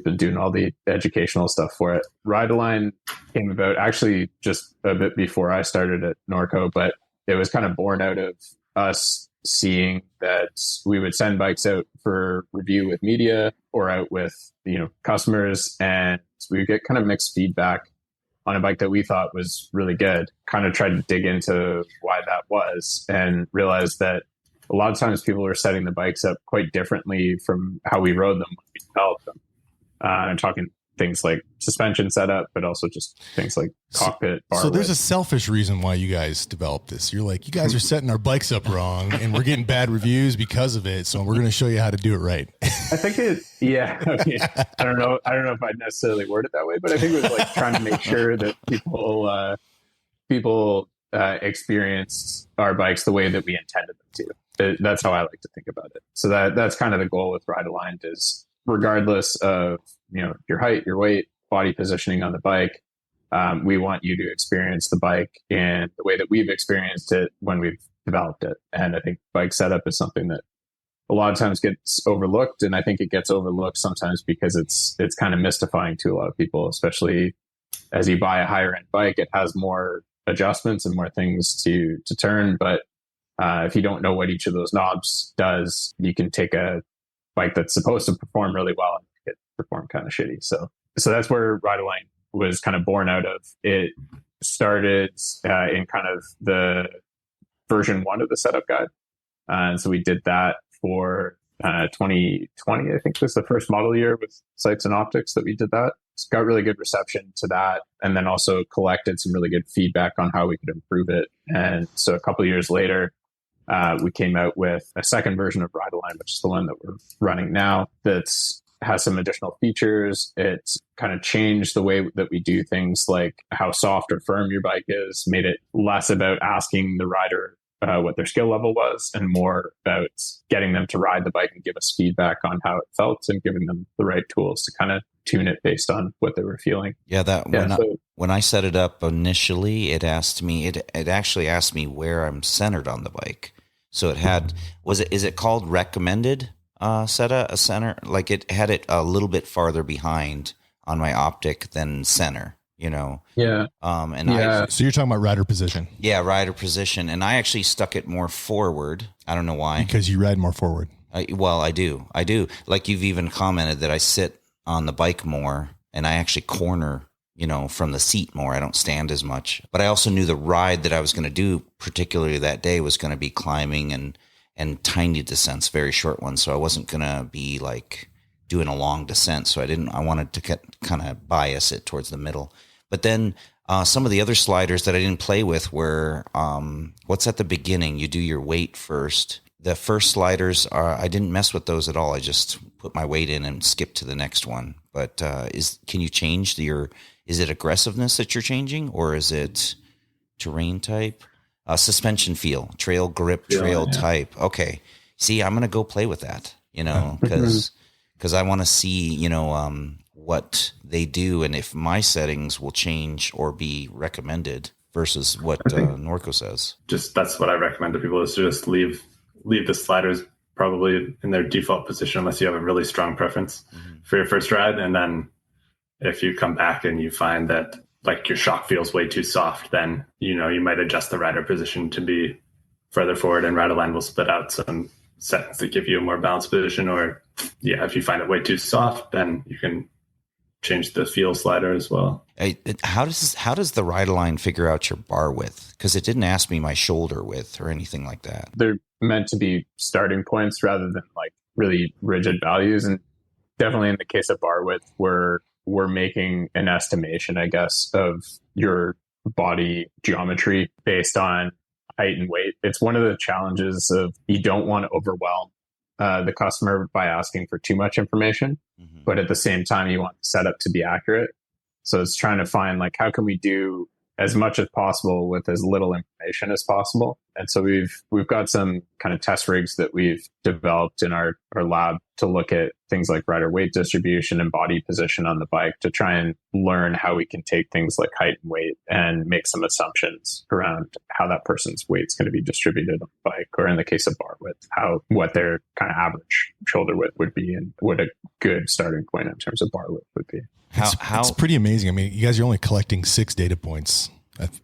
been doing all the educational stuff for it. RideAlign came about actually just a bit before I started at Norco, but it was kind of born out of us seeing that we would send bikes out for review with media or out with customers, and we would get kind of mixed feedback on a bike that we thought was really good. Kind of tried to dig into why that was, and realized that a lot of times people were setting the bikes up quite differently from how we rode them when we developed them. I'm talking things like suspension setup, but also just things like cockpit.
So there's a selfish reason why you guys developed this. You're like, you guys are setting our bikes up wrong and we're getting bad reviews because of it. So we're going to show you how to do it right.
I think I don't know if I'd necessarily word it that way, but I think it was like trying to make sure that people experienced our bikes the way that we intended them to. That's how I like to think about it. So that's kind of the goal with RideAlign is regardless of, your height, your weight, body positioning on the bike, we want you to experience the bike in the way that we've experienced it when we've developed it. And I think bike setup is something that a lot of times gets overlooked. And I think it gets overlooked sometimes because it's kind of mystifying to a lot of people, especially as you buy a higher end bike. It has more adjustments and more things to turn. But if you don't know what each of those knobs does, you can take a bike that's supposed to perform really well and make it perform kind of shitty. So that's where RideAlign was kind of born out of. It started in kind of the version 1 of the setup guide. And so we did that for 2020, I think was the first model year with sights and optics that we did that. So got really good reception to that. And then also collected some really good feedback on how we could improve it. And so a couple of years later, we came out with a second version of RideAlign, which is the one that we're running now, that has some additional features. It's kind of changed the way that we do things, like how soft or firm your bike is, made it less about asking the rider what their skill level was and more about getting them to ride the bike and give us feedback on how it felt and giving them the right tools to kind of tune it based on what they were feeling.
When I set it up initially, it actually asked me where I'm centered on the bike. So it had, is it called recommended a center? Like it had it a little bit farther behind on my optic than center, Yeah.
So you're talking about rider position.
Yeah. Rider position. And I actually stuck it more forward. I don't know why.
Because you ride more forward.
I do. Like you've even commented that I sit on the bike more and I actually corner, from the seat more. I don't stand as much, but I also knew the ride that I was going to do, particularly that day, was going to be climbing and tiny descents, very short ones. So I wasn't going to be like doing a long descent. So I wanted to kind of bias it towards the middle. But then some of the other sliders that I didn't play with were, what's at the beginning? You do your weight first. The first sliders I didn't mess with those at all. I just put my weight in and skip to the next one. But can you change is it aggressiveness that you're changing, or is it terrain type? Suspension feel, trail grip, trail type. Okay. See, I'm going to go play with that, because I want to see, what they do and if my settings will change or be recommended versus what Norco says.
That's what I recommend to people, is to just leave the sliders probably in their default position unless you have a really strong preference for your first ride. And then if you come back and you find that like your shock feels way too soft, then, you might adjust the rider position to be further forward, and RideAlign will spit out some settings that give you a more balanced position. Or if you find it way too soft, then you can change the feel slider as well.
How does the RideAlign figure out your bar width? Because it didn't ask me my shoulder width or anything like that.
They're meant to be starting points rather than like really rigid values. And definitely in the case of bar width, we're making an estimation, I guess, of your body geometry based on height and weight. It's one of the challenges of you don't want to overwhelm the customer by asking for too much information, but at the same time, you want the setup to be accurate. So it's trying to find like, how can we do as much as possible with as little information as possible? And so we've got some kind of test rigs that we've developed in our lab to look at things like rider weight distribution and body position on the bike to try and learn how we can take things like height and weight and make some assumptions around how that person's weight's going to be distributed on the bike, or in the case of bar width, what their kind of average shoulder width would be and what a good starting point in terms of bar width would be.
It's pretty amazing. I mean, you guys are only collecting 6 data points,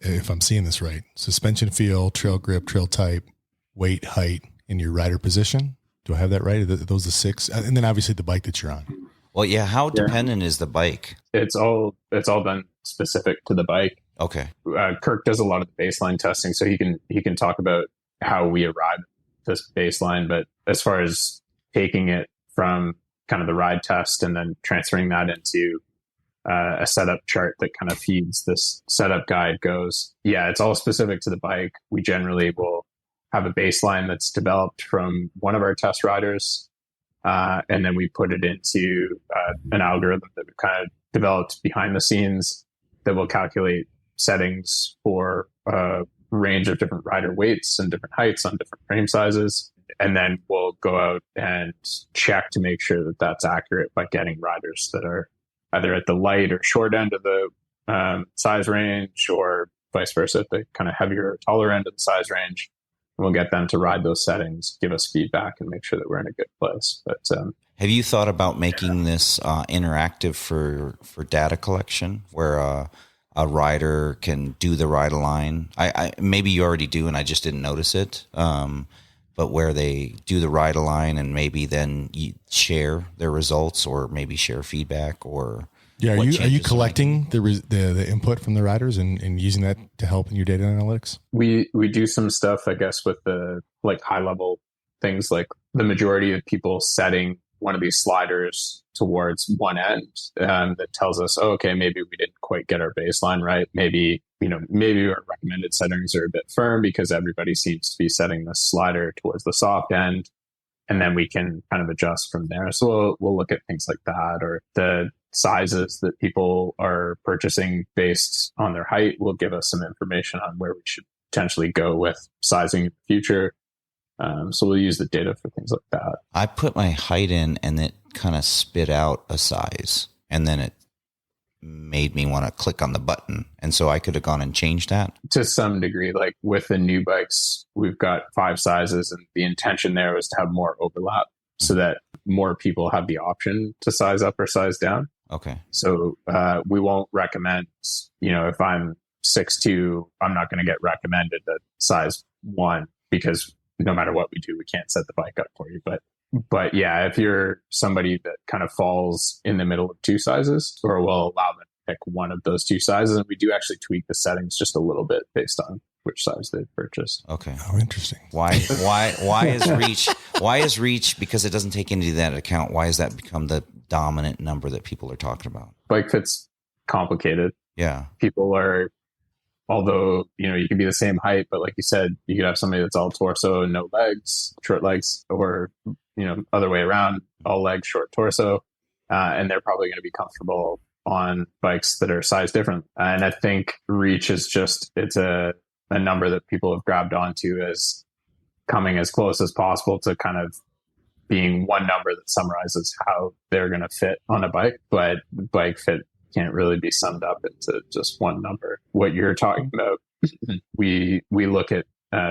if I'm seeing this right. Suspension feel, trail grip, trail type, weight, height, and your rider position. Do I have that right? Are those the 6? And then obviously the bike that you're on.
Well, yeah. How dependent is the bike?
It's all done specific to the bike.
Okay.
Kirk does a lot of the baseline testing, so he can talk about how we arrive at this baseline. But as far as taking it from kind of the ride test and then transferring that into a setup chart that kind of feeds this setup guide goes, yeah, it's all specific to the bike. We generally will have a baseline that's developed from one of our test riders. And then we put it into an algorithm that we've kind of developed behind the scenes that will calculate settings for a range of different rider weights and different heights on different frame sizes. And then we'll go out and check to make sure that that's accurate by getting riders that are either at the light or short end of the size range, or vice versa, at the kind of heavier or taller end of the size range. And we'll get them to ride those settings, give us feedback, and make sure that we're in a good place. But
have you thought about making this interactive for data collection, where a rider can do the RideAlign? I maybe you already do, and I just didn't notice it. But where they do the RideAlign and maybe then you share their results, or maybe share feedback, or
are you collecting the input from the riders and using that to help in your data analytics?
We do some stuff, I guess, with the like high level things, like the majority of people setting one of these sliders towards one end that tells us, oh, okay, maybe we didn't quite get our baseline right. Maybe our recommended settings are a bit firm because everybody seems to be setting the slider towards the soft end, and then we can kind of adjust from there. So we'll look at things like that, or the sizes that people are purchasing based on their height will give us some information on where we should potentially go with sizing in the future. So we'll use the data for things like that.
I put my height in and it kind of spit out a size, and then it made me want to click on the button. And so I could have gone and changed that.
To some degree, like with the new bikes, we've got 5 sizes, and the intention there was to have more overlap so that more people have the option to size up or size down.
Okay.
So we won't recommend, if I'm 6'2", I'm not going to get recommended a size 1, because no matter what we do, we can't set the bike up for you. But yeah, if you're somebody that kind of falls in the middle of 2 sizes, or we'll allow them to pick one of those 2 sizes, and we do actually tweak the settings just a little bit based on which size they've purchased.
Okay.
Oh, interesting.
Why is reach, because it doesn't take into that account, why has that become the dominant number that people are talking about?
Bike fit's complicated.
Yeah.
People are, although, you can be the same height, but like you said, you could have somebody that's all torso and no legs, short legs, or, other way around, all legs, short torso. And they're probably going to be comfortable on bikes that are sized different. And I think reach is it's a number that people have grabbed onto as coming as close as possible to kind of being one number that summarizes how they're going to fit on a bike. But bike fit can't really be summed up into just one number. What you're talking about, we look at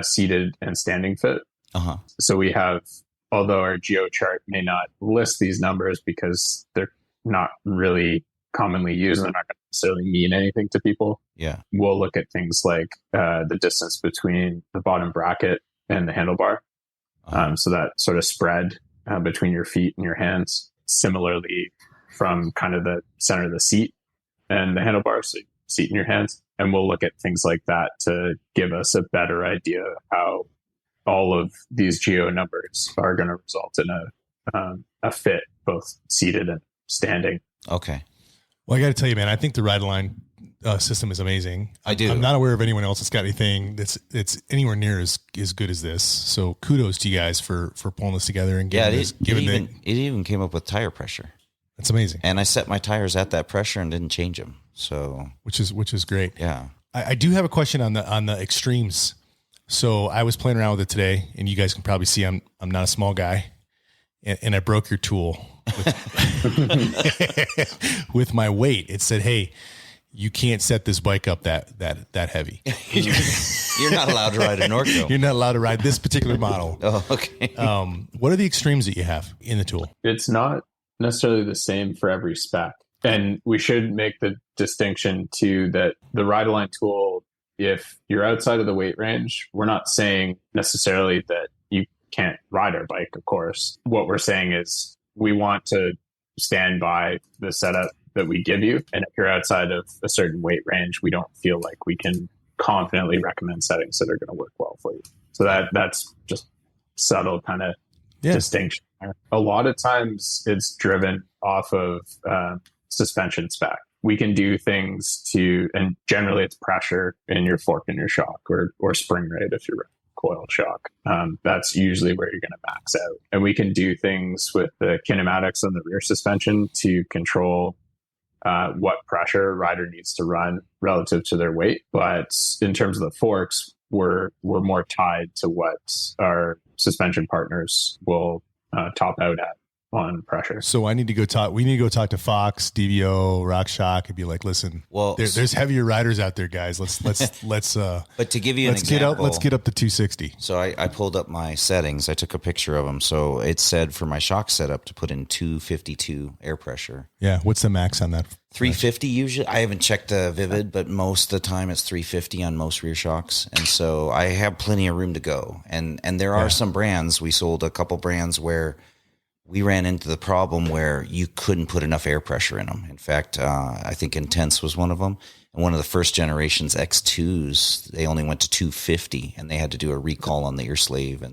seated and standing fit.
Uh-huh.
So we have, although our geo chart may not list these numbers because they're not really commonly used, they're not going to necessarily mean anything to people.
Yeah.
We'll look at things like the distance between the bottom bracket and the handlebar.
Uh-huh.
So that sort of spread between your feet and your hands. Similarly, from kind of the center of the seat and the handlebar, so seat in your hands. And we'll look at things like that to give us a better idea of how all of these geo numbers are going to result in a fit, both seated and standing.
Okay.
Well, I got to tell you, man, I think the RideAlign system is amazing.
I do.
I'm not aware of anyone else that's got anything that's anywhere near as good as this. So kudos to you guys for pulling this together and
it even came up with tire pressure.
That's amazing.
And I set my tires at that pressure and didn't change them. So
which is great.
Yeah.
I do have a question on the extremes. So I was playing around with it today, and you guys can probably see I'm not a small guy, and I broke your tool with my weight. It said, "Hey, you can't set this bike up that heavy.
You're not allowed to ride a Norco.
You're not allowed to ride this particular model."
Oh, okay.
What are the extremes that you have in the tool?
It's not necessarily the same for every spec. And we should make the distinction too that the RideAlign tool, if you're outside of the weight range, we're not saying necessarily that you can't ride our bike, of course. What we're saying is we want to stand by the setup that we give you. And if you're outside of a certain weight range, we don't feel like we can confidently recommend settings that are going to work well for you. So that's just subtle kind of distinction there. A lot of times it's driven off of suspension spec. We can do things and generally it's pressure in your fork and your shock, or spring rate if you're coil shock. That's usually where you're going to max out. And we can do things with the kinematics on the rear suspension to control what pressure a rider needs to run relative to their weight. But in terms of the forks, we're more tied to what our suspension partners will top out at on pressure.
So we need to go talk to Fox, DVO, RockShox, and be like, listen, well, there's heavier riders out there, guys. Let's
but to give you an example,
let's get up to 260.
So I pulled up my settings. I took a picture of them. So it said for my shock setup to put in 252 air pressure.
Yeah. What's the max on that?
350 usually. I haven't checked Vivid, but most of the time it's 350 on most rear shocks. And so I have plenty of room to go. And there are some brands, we sold a couple brands where we ran into the problem where you couldn't put enough air pressure in them. In fact, I think Intense was one of them. And one of the first generations X2s, they only went to 250 and they had to do a recall on the ear slave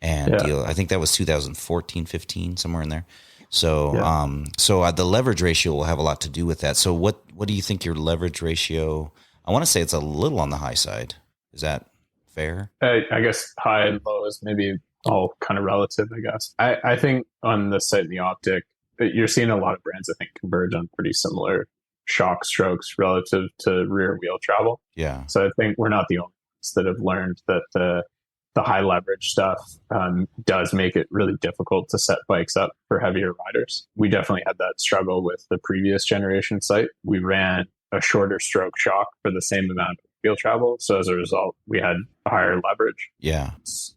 and deal. I think that was 2014, 15, somewhere in there. So, the leverage ratio will have a lot to do with that. So what do you think your leverage ratio? I want to say it's a little on the high side. Is that fair?
I guess high and low is maybe all kind of relative, I guess. I think on the site and the optic, you're seeing a lot of brands, I think, converge on pretty similar shock strokes relative to rear wheel travel.
Yeah.
So I think we're not the only ones that have learned that the high leverage stuff does make it really difficult to set bikes up for heavier riders. We definitely had that struggle with the previous generation site. We ran a shorter stroke shock for the same amount of wheel travel. So as a result, we had higher leverage.
Yeah.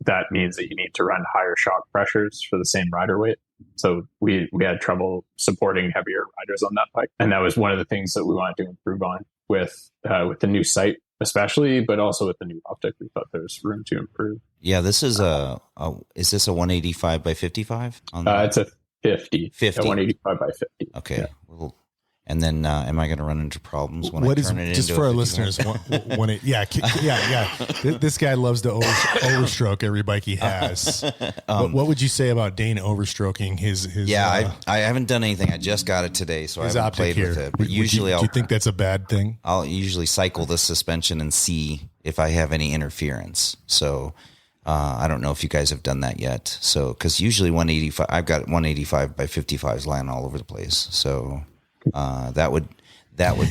That means that you need to run higher shock pressures for the same rider weight. So we had trouble supporting heavier riders on that bike. And that was one of the things that we wanted to improve on with the new site, especially, but also with the new optic. We thought there was room to improve.
Yeah, this is is this a 185 by 55?
It's a 50.
50.
A 185 by 50.
Okay.
Yeah.
Well, and then am I going to run into problems when I turn it
just
into
for our listeners? This guy loves to overstroke every bike he has. What would you say about Dane overstroking his?
Yeah, I haven't done anything. I just got it today, so I haven't played with it. But
do you think that's a bad thing?
I'll usually cycle the suspension and see if I have any interference. So I don't know if you guys have done that yet. So because usually 185, I've got 185 by 55s lying all over the place. So. That would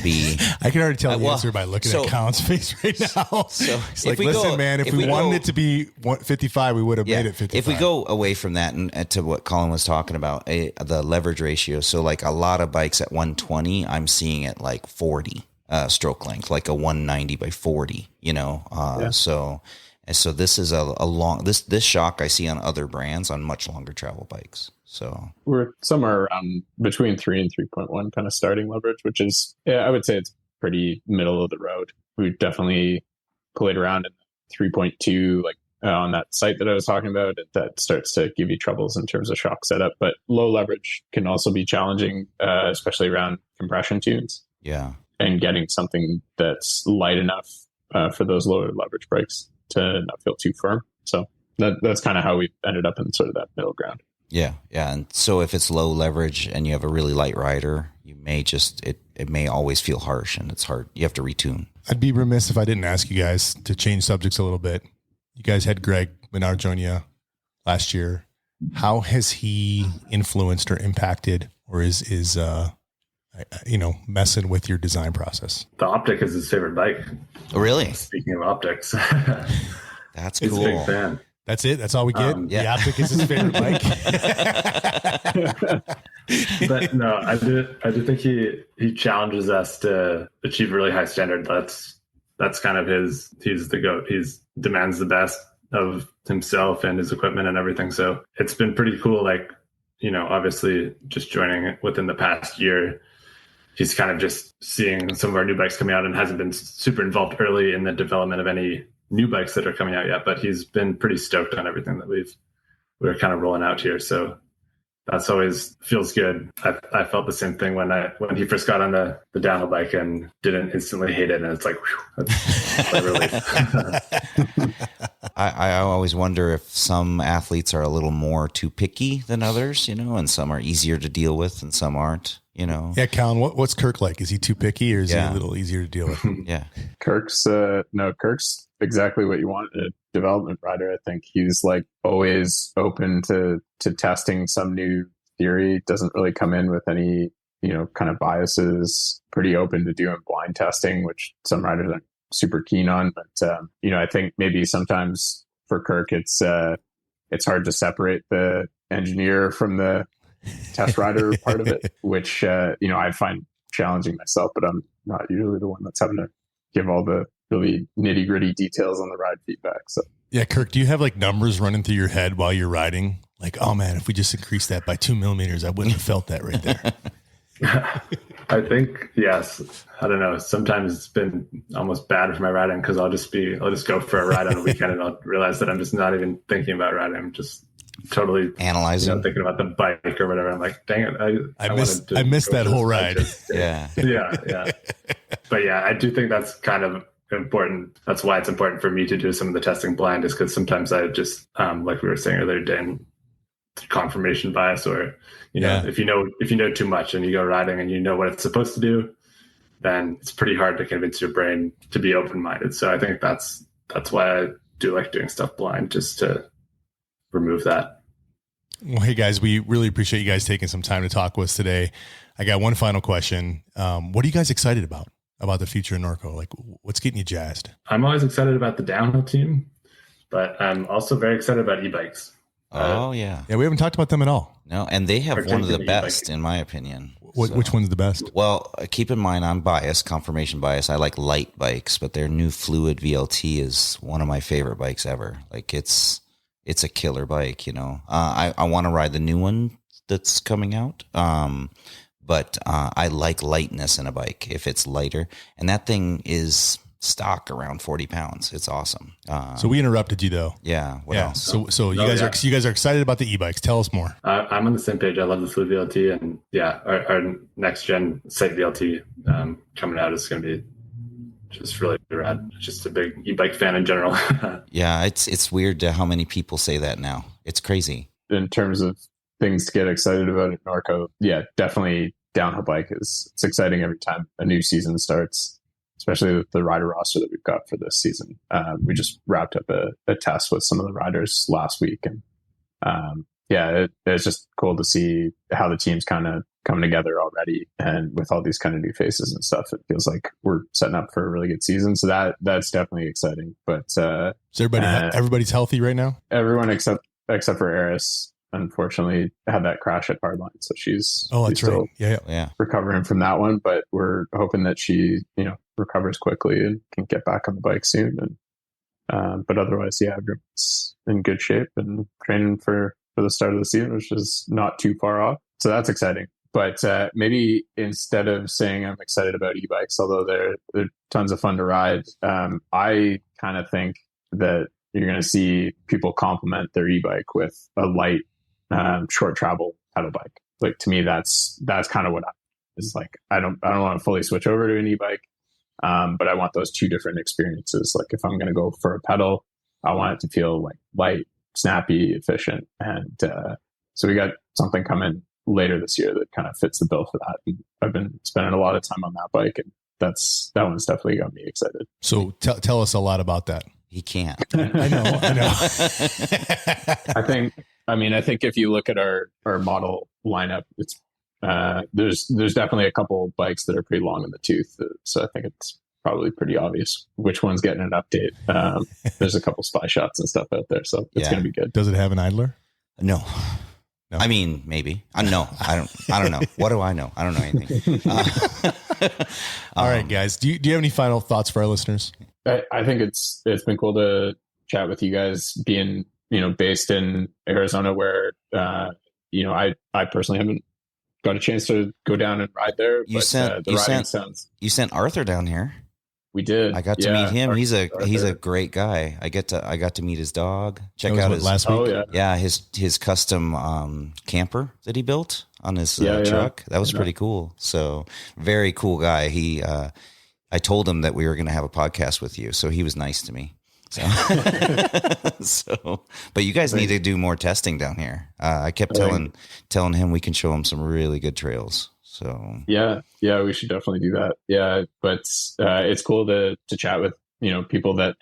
be.
I can already tell the answer by looking at Colin's face right now. So it's like, listen, man, if we wanted it to be 55, we would have made it 55.
If we go away from that and to what Colin was talking about, the leverage ratio. So like a lot of bikes at 120, I'm seeing it like 40 stroke length, like a 190 by 40. So this is a long this shock I see on other brands on much longer travel bikes. So
we're somewhere around between 3 and 3.1 kind of starting leverage, which is, I would say it's pretty middle of the road. We definitely played around in 3.2, like on that site that I was talking about. That starts to give you troubles in terms of shock setup, but low leverage can also be challenging, especially around compression tunes.
Yeah. And
getting something that's light enough for those lower leverage brakes to not feel too firm. So that's kind of how we ended up in sort of that middle ground.
Yeah. Yeah. And so if it's low leverage and you have a really light rider, you may it may always feel harsh and it's hard. You have to retune.
I'd be remiss if I didn't ask you guys to change subjects a little bit. You guys had Greg Menard join you last year. How has he influenced or impacted or is messing with your design process?
The optic is his favorite bike.
Oh, really?
Speaking of optics.
That's
He's
cool.
a big fan.
That's it. That's all we get. The optic is his favorite bike.
But no, I do think he challenges us to achieve a really high standard. That's kind of he's the GOAT. He's demands the best of himself and his equipment and everything. So it's been pretty cool. Like, obviously just joining within the past year, he's kind of just seeing some of our new bikes coming out and hasn't been super involved early in the development of any new bikes that are coming out yet, but he's been pretty stoked on everything that we're kind of rolling out here. So that's always feels good. I felt the same thing when he first got on the downhill bike and didn't instantly hate it. And it's like, whew, that's a relief.
I always wonder if some athletes are a little more too picky than others, and some are easier to deal with and some aren't,
Yeah, Colin, what's Kirk like? Is he too picky or is he a little easier to deal with?
Yeah.
Kirk's exactly what you want in a development rider. I think he's like always open to testing some new theory. Doesn't really come in with any, kind of biases. Pretty open to doing blind testing, which some riders aren't super keen on. But I think maybe sometimes for Kirk, it's hard to separate the engineer from the test rider part of it, which I find challenging myself. But I'm not usually the one that's having to give all the really nitty gritty details on the ride feedback. So
yeah, Kirk, do you have like numbers running through your head while you're riding? Like, oh man, if we just increased that by 2 millimeters, I wouldn't have felt that right there.
I think, yes. I don't know. Sometimes it's been almost bad for my riding because I'll just go for a ride on a weekend and I'll realize that I'm just not even thinking about riding. I'm just totally
analyzing,
thinking about the bike or whatever. I'm like, dang it.
I missed that whole ride.
Yeah.
But yeah, I do think that's kind of important. That's why it's important for me to do some of the testing blind, is because sometimes I just, like we were saying earlier, Dan, confirmation bias, or if you know too much and you go riding and you know what it's supposed to do, then it's pretty hard to convince your brain to be open-minded. So I think that's why I do like doing stuff blind, just to remove that.
Well, hey guys, we really appreciate you guys taking some time to talk with us today. I got one final question. What are you guys excited about the future of Norco? Like, what's getting you jazzed?
I'm always excited about the downhill team, but I'm also very excited about e-bikes.
Oh yeah.
Yeah, we haven't talked about them at all.
No, and they have one of the best, in my opinion.
Which one's the best?
Well, keep in mind, I'm biased, confirmation bias. I like light bikes, but their new Fluid VLT is one of my favorite bikes ever. Like it's a killer bike, I want to ride the new one that's coming out. But I like lightness in a bike if it's lighter, and that thing is stock around 40 pounds. It's awesome.
So we interrupted you though.
Yeah. What else?
So you guys are excited about the e-bikes. Tell us more.
I'm on the same page. I love the Fluid VLT, and our next gen Sight VLT coming out is going to be just really rad. Just a big e-bike fan in general.
Yeah, it's weird how many people say that now. It's crazy.
In terms of things to get excited about at Norco, yeah, definitely downhill bike it's exciting every time a new season starts, especially with the rider roster that we've got for this season. We just wrapped up a test with some of the riders last week, and it's just cool to see how the team's kind of coming together already, and with all these kind of new faces and stuff, it feels like we're setting up for a really good season. So that's definitely exciting. But
so everybody's healthy right now?
Everyone except for Eris, unfortunately, had that crash at Hardline, so she's
still
recovering from that one. But we're hoping that she recovers quickly and can get back on the bike soon. And but otherwise, everyone's in good shape and training for the start of the season, which is not too far off. So that's exciting. But maybe instead of saying I'm excited about e-bikes, although they're tons of fun to ride, I kind of think that you're going to see people complement their e-bike with a light, short travel pedal bike. Like, to me, that's kind of what it's like. I don't want to fully switch over to an e-bike, but I want those two different experiences. Like, if I'm going to go for a pedal, I want it to feel like light, snappy, efficient. And so we got something coming later this year that kind of fits the bill for that. And I've been spending a lot of time on that bike, and that one's definitely got me excited.
So tell us a lot about that.
He can't.
I know.
I think if you look at our model lineup, it's there's definitely a couple bikes that are pretty long in the tooth. So I think it's probably pretty obvious which one's getting an update. There's a couple spy shots and stuff out there, so it's going to be good.
Does it have an idler?
No. I mean, maybe. No, I don't know. What do I know? I don't know anything.
All right, guys. Do you have any final thoughts for our listeners?
I think it's been cool to chat with you guys, being based in Arizona, where I personally haven't got a chance to go down and ride there.
You sent Arthur down here.
We did.
I got to meet him. He's a great guy. I got to meet his dog. Check out his
last week.
Oh, yeah.
His custom camper that he built on his truck. That was pretty cool. So very cool guy. I told him that we were going to have a podcast with you, so he was nice to me. So, but you guys need to do more testing down here. I kept telling him we can show him some really good trails. So
yeah, we should definitely do that. Yeah, but it's cool to chat with people that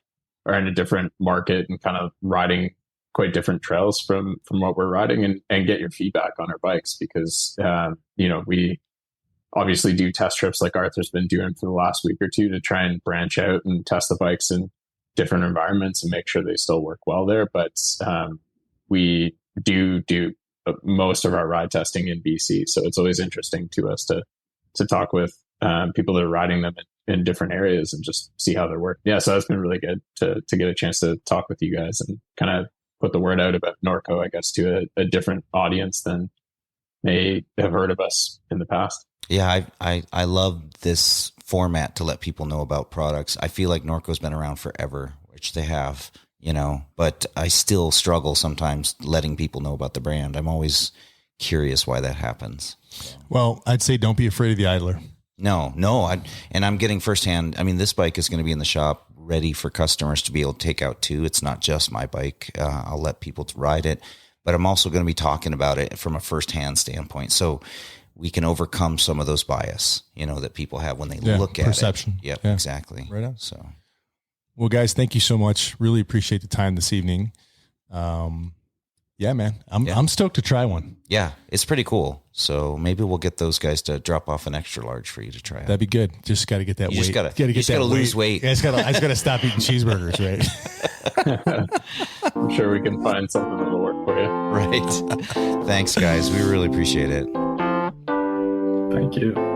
are in a different market and kind of riding quite different trails from what we're riding, and get your feedback on our bikes, because we obviously do test trips like Arthur's been doing for the last week or two to try and branch out and test the bikes in different environments and make sure they still work well there. But we do most of our ride testing in BC, so it's always interesting to us to talk with people that are riding them in different areas and just see how they work. Yeah, so that's been really good to get a chance to talk with you guys and kind of put the word out about Norco, I guess, to a different audience than may have heard of us in the past.
Yeah, I love this format to let people know about products. I feel like Norco's been around forever, which they have, but I still struggle sometimes letting people know about the brand. I'm always curious why that happens.
Well, I'd say don't be afraid of the idler.
No, and I'm getting firsthand. I mean, this bike is going to be in the shop ready for customers to be able to take out too. It's not just my bike. I'll let people ride it, but I'm also going to be talking about it from a firsthand standpoint. So we can overcome some of those bias, that people have when they look at
perception.
It. Yep,
yeah,
exactly.
Right on.
So,
well, guys, thank you so much. Really appreciate the time this evening. Yeah, man, I'm stoked to try one.
Yeah, it's pretty cool. So maybe we'll get those guys to drop off an extra large for you to try out.
That'd be good. Just got to get that weight.
You just got to lose weight.
Yeah, I just got to stop eating cheeseburgers, right?
I'm sure we can find something that'll work for you.
Right. Thanks, guys. We really appreciate it.
Thank you.